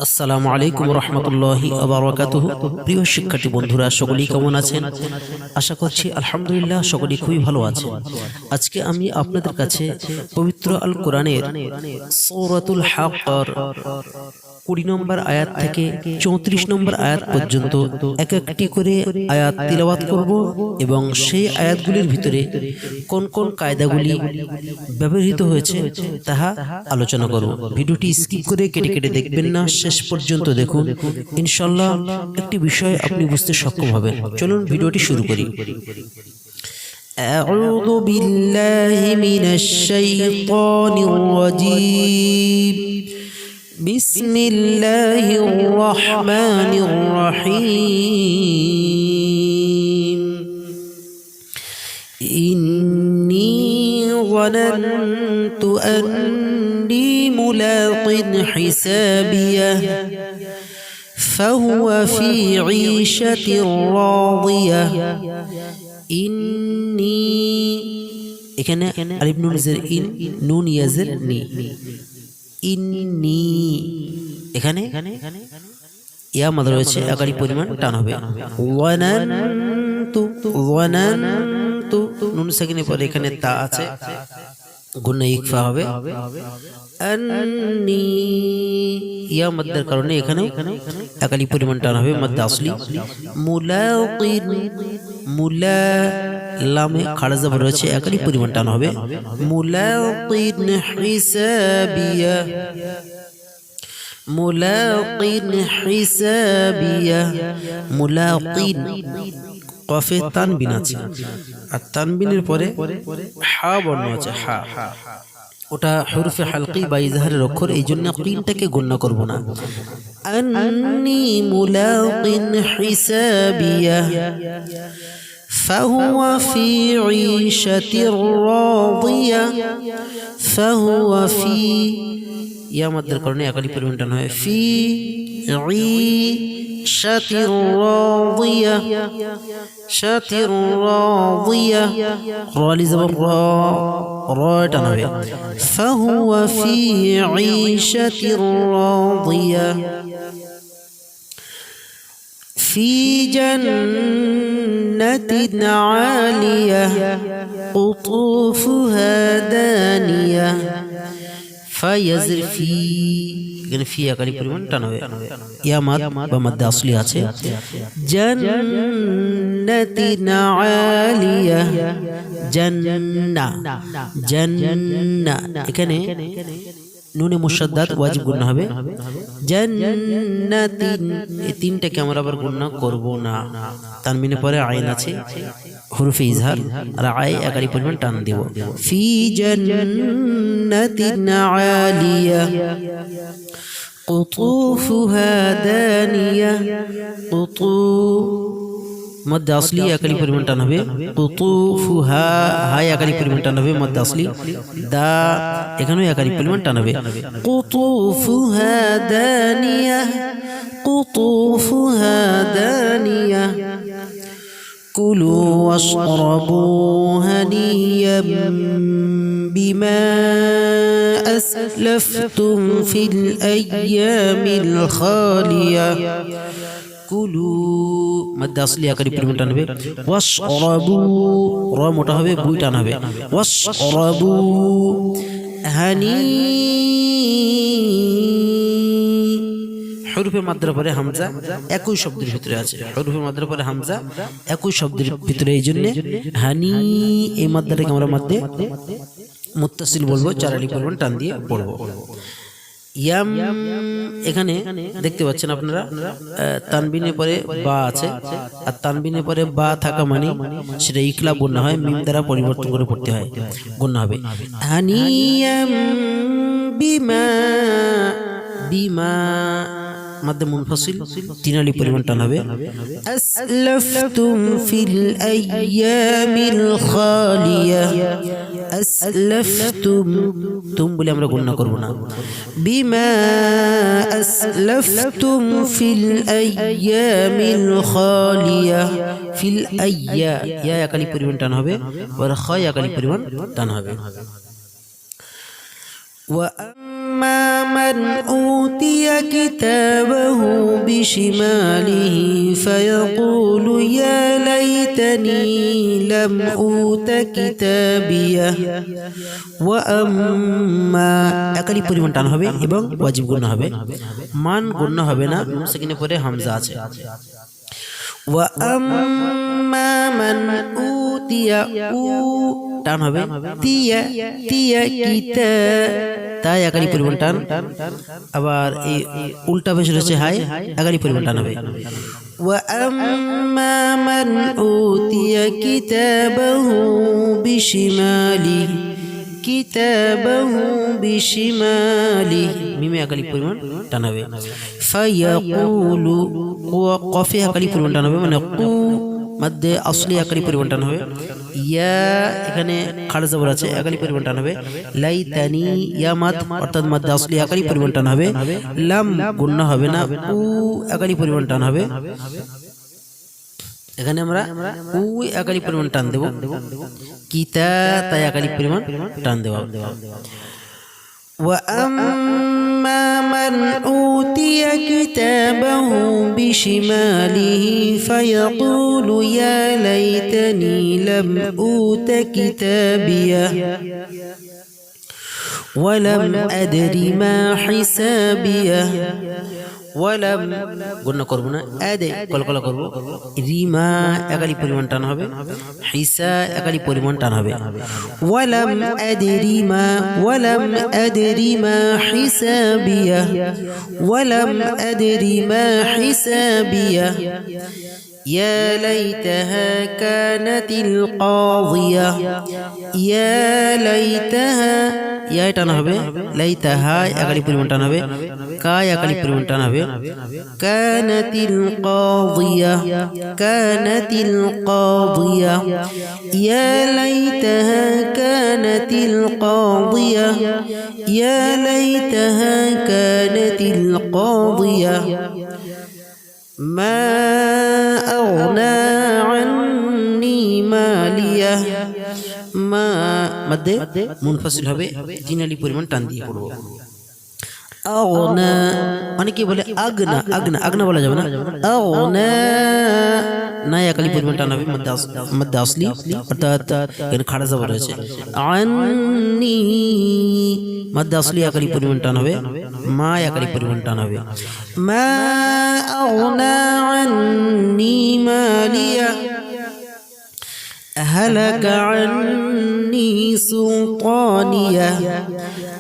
আসসালামু আলাইকুম রহমতুল্লাহি ওয়া বারাকাতুহু। প্রিয় শিক্ষার্থী বন্ধুরা, সকলেই কেমন আছেন? আশা করছি আলহামদুলিল্লাহ সকলেই খুবই ভালো আছেন। আজকে আমি আপনাদের কাছে পবিত্র আল কোরআনের সূরাতুল হাক্কার 20 নম্বর আয়াত থেকে 34 নম্বর আয়াত পর্যন্ত এক একটি করে আয়াত তিলাওয়াত করব এবং সেই আয়াতগুলির ভিতরে কোন কোন কায়দাগুলি ব্যবহৃত হয়েছে তাহা আলোচনা করব। ভিডিওটি স্কিপ করে কেটে কেটে দেখবেন না, শেষ পর্যন্ত দেখুন। ইনশাআল্লাহ একটি বিষয় আপনি বুঝতে সক্ষম হবেন। চলুন ভিডিওটি শুরু করি। আউযু বিল্লাহি মিনাশ শাইতানির রাজীম। বিসমিল্লাহির রহমানির রহিম। ইন্নী ظننت أني ملاق حسابيه فهو في عيشة راضية إني এখানে আলিফ নুন জের ইন, নুন ইয়াজের নি, ইন্নি এখানে ইয়া মাদ রয়েছে, আকারি পরিমাণ টান হবে। ওয়ানানতু ওয়ানানতু নুন সাকিনের পরে এখানে তা আছে, গুন্না ইকফা হবে। আন্নি ইয়া মাদ্দার কারণে এখানে আকালি পরিমাণ টান হবে, মাদ্দা আসলি। মুলাকিন মুলা লামে খাড়া জবর রয়েছে, আকালি পরিমাণ টান হবে। মুলাকিন হিসাবিয়া মুলাকিন হিসাবিয়া। মুলাকিন কফে তানবিন আছে, আর তানবিনের পরে হা বর্ণ আছে, হা, ওটা হরফে হালকি বা ইজহারের অক্ষর, এই জন্য কিনটাকে গণ্য করব না। আন্নি মুলাকিন হিসাবিয়া فهو في عيشة راضية فهو في ইয়া মাদ্দার কারণে আকালি পরিমাণ টান হয়। ফি عيشة راضية شاة راضية رالي زبر را টান হবে। فهو في عيشة راضية في جنة عالية قطوفها دانية فيزر في এখানে ফি আকারি পরিমাণ টান হবে। ইয়া মাদ বা মাদ্দা আসলি আছে। জান্নাতিন আলিয়া জান্না জান্না এখানে নুনে মুশাদ্দাদ ওয়াজিব গুণনা হবে। জান্নাতিন এই তিনটাকে আমরা আবার গুণনা করব না। তানবিনে পরে আইন আছে, হরফে ইজহার, আর আই আকারি পরিমাণ টান দেব। ফি জান্নাতিন আলিয়া قطوفها دانية قطو মধ্যে আসলি আকালি পরিমাণ টান হবে। কুতুফুহা হাই আকালি পরিমাণ টান হবে, মধ্যে আসলি। দা এখানেও আকালি পরিমাণ টান হবে। কুতুফুহা দানিয়া কুতুফুহা দানিয়া কুলু ওয়াশরাবু হানিয়াম বিমা আসলাফতুম ফিল আইয়ামিল খালিয়া। কুলু মধ্যে আসলি আকারি পরিমাণ টান হবে। ওয়াশরাবু র মোটা হবে, বুই টান হবে। ওয়াশরাবু হানি হরফে মাদ্রার পরে হামজা একই শব্দের ভিতরে আছে, হরফে মাদ্রার পরে হামজা একই শব্দের ভিতরে, এই জন্য হানি এই মাদ্রাটাকে আমরা মাদ্দে মুত্তাসিল বলবো, চার আলিফ পরিমাণ টান দিয়ে পড়বো। ইয়াম এখানে দেখতে পাচ্ছেন আপনারা তানবিনের পরে বা আছে, আর তানবিনের পরে বা থাকা মানে সেটা ইকলাব গুণনা হয়, মিম দ্বারা পরিবর্তন করে পড়তে হয়, গুণনা হবে। হানিয়াম বিমা বিমা মাদ্দে মুনফাসিল তিন আলিফ পরিমাণ টান হবে। আসলাফতুম ফিল আইয়ামিল খালিয়া আসলাফতুম তুম বলে আমরা গণনা করব না। বিমা আসলাফতুম ফিল আইয়ামিল খালিয়া ফিল আইয়া ইয়া আকালি পরিমাণ টান হবে, আর খা আকালি পরিমাণ টান হবে। ওয়া من أوتي كتابه بشماله فيقول يا ليتني لم أوت كتابيه وأما একালি পরিমাণ টান হবে এবং ওয়াজিব গুণ হবে মান গুণ হবে না নুন সাকিনের পরে হামজা আছে وأما من أوتي টান হবে তিয়া তিয়া কিতা তাই একালি পরিমাণ টান আবার এই উল্টা পেশ রয়েছে হাই একালি পরিমাণ টান হবে وأما من أوتي كتابه بشماله كتابه بشماله মিমে একালি পরিমাণ টান হবে فيقول قفي একালি পরিমাণ টান হবে মানে কু মধ্যে আসলি একালি পরিমাণ টান হবে ইয়া এখানে খাড়া জবর আছে একালি পরিমাণ টান হবে লাইতানি ইয়া মাদ অর্থাৎ মধ্যে আসলি একালি পরিমাণ টান হবে লাম গুণ হবে না উ একালি পরিমাণ টান হবে এখানে আমরা উ একালি পরিমাণ টান দেব কিতা তাই একালি পরিমাণ টান দেব وأما من أوتي كتابه بشماله فيقول يا ليتني لم أوت كتابيه ولم أدر ما حسابيه ولم গুণ করব না আদে কলকলা করব রিমা একালি পরিমাণ টান হবে হিসা একালি পরিমাণ টান হবে ولم أدر ما حسابيه ولم أدر ما حسابيه يا ليتها كانت القاضية يا ليتها يا টান হবে লাইতাহা একালি পরিমাণ টান হবে কা একালি পরিমাণ টান হবে كانت القاضية كانت القاضية يا ليتها كانت القاضية يا ليتها كانت القاضية ما أغنى عني ماليه ما মধ্যে মুনফাসিল হবে তিন আলি পরিমাণ টান দিয়ে পড়ব আগনা মানে কি বলে আগনা আগনা আগনা বলা যাবে না আগনা না একালি পরিমাণ টান হবে মধ্যে আসলি অর্থাৎ এখানে খাড়া জবর রয়েছে আন্নি মধ্যে আসলি একালি পরিমাণ টান হবে মা একালি পরিমাণ টান হবে মা আগনা আন্নি মালিয়া هلك عني سلطانيه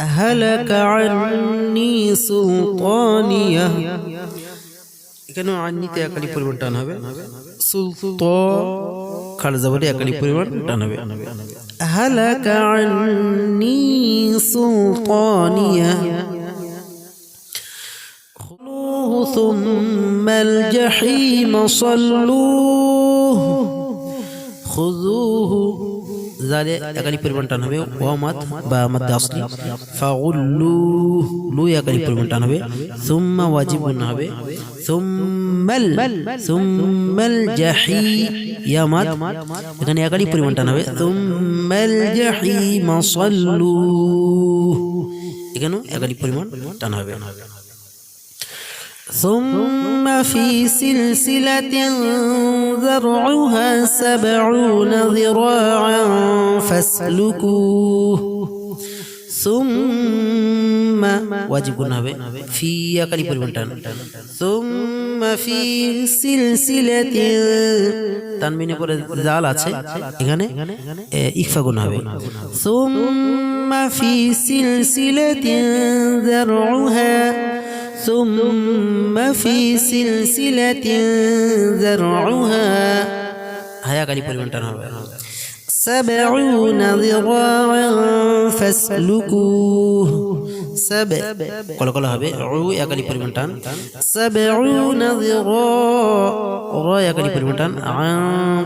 هلك عني سلطانيه এখানে আন্নিতে একালি পরিমাণ টান হবে সুলত খাড়া জবরে একালি পরিমাণ টান হবে هلك عني سلطانيه خذوه ثم الجحيم صلوه খুযুহু জালে একালি পরিমাণ টান হবে ওয়া মাদ বা মাদ আসলি ফাগুল্লু লু একালি পরিমাণ টান হবে সুম্মা ওয়াজিব গুণ হবে সুম্মাল জাহি ইয়া মাদ এখানে একালি পরিমাণ টান হবে সুম্মাল জাহিম সাল্লু এখানে একালি পরিমাণ টান হবে ثم في سلسلة ذرعها 70 ذراعا فاسلكوه ثم واجب হবে في একালি পরিমাণ টান ثم في سلسلة তানবিনের পরে জাল আছে এখানে ইকফা গুণ হবে ثم في سلسلة ذرعها ثم في سلسلة ذرعها هيا قالي পরিমাণ টান হবে 70 ذراعا فاسلكوه سبع কলকলা হবে উ একালি পরিমাণ টান 70 ذراعا একালি পরিমাণ টান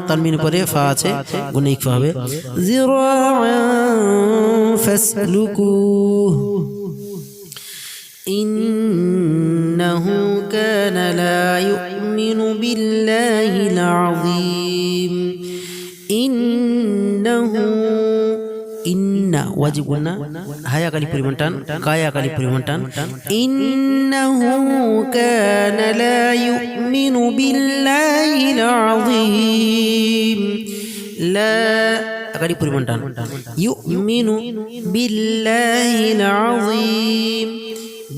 তানবিনের পরে ফা আছে গুণ ইকফা হবে ذراعا فاسلكوه إنه كان لا يؤمن بالله العظيم إنه ওয়াজিব গুন্না হায়া কালি পরিমাণ টান কায়া কালি পরিমাণ টান ইন্নাহু কানা লা ইউমিনু বিল্লাহিল আযীম লা কালি পরিমাণ টান ইউমিনু বিল্লাহিল আযীম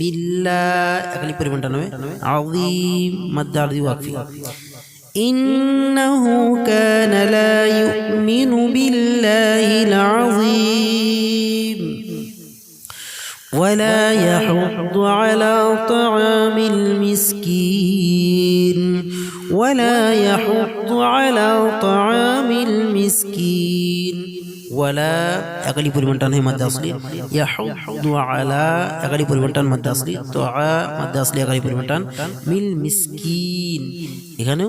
বিল্লাহ কালি পরিমাণ টান হবে আযীম মাদ আরদি ওয়াকফি إنه كان لا يؤمن بالله العظيم ولا يحض على طعام المسكين ولا يحض على طعام المسكين ولا أقل بريمانتان هي مادة أصلي يحض على أقل بريمانتان مادة أصلي طعام مادة أصلي أقل بريمانتان من مسكين এখানেও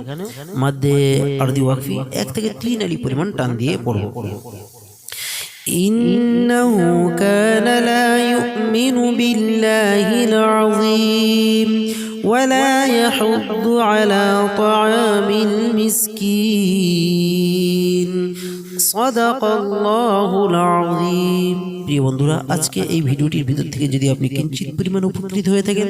মাদ্দে আরদি ওয়াকফি 1 থেকে 3 আলি পরিমাণ টান দিয়ে পড়ব ইন্নাহু কানা লা ইউমিনু বিল্লাহিল আযীম ওয়া লা ইয়াহুদ্দু আলা তাআমিল মিসকিন সাদাকাল্লাহুল আযীম। প্রিয় বন্ধুরা, আজকে এই ভিডিওটির ভিতর থেকে যদি আপনি কিঞ্চিত পরিমাণ উপকৃত হয়ে থাকেন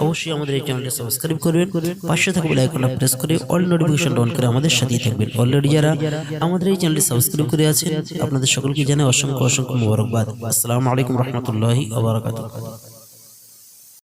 অবশ্যই আমাদের এই চ্যানেলটি সাবস্ক্রাইব করবেন, পাশে থাকা বেল আইকনটা প্রেস করে অল নোটিফিকেশন অন করে আমাদের সাথেই থাকবেন। অলরেডি যারা আমাদের এই চ্যানেলটি সাবস্ক্রাইব করে আছেন আপনাদের সকলকে জানাই অসংখ্য অসংখ্য মোবারকবাদ। আসসালামু আলাইকুম রহমতুল্লাহি ওয়া বারাকাতুহু।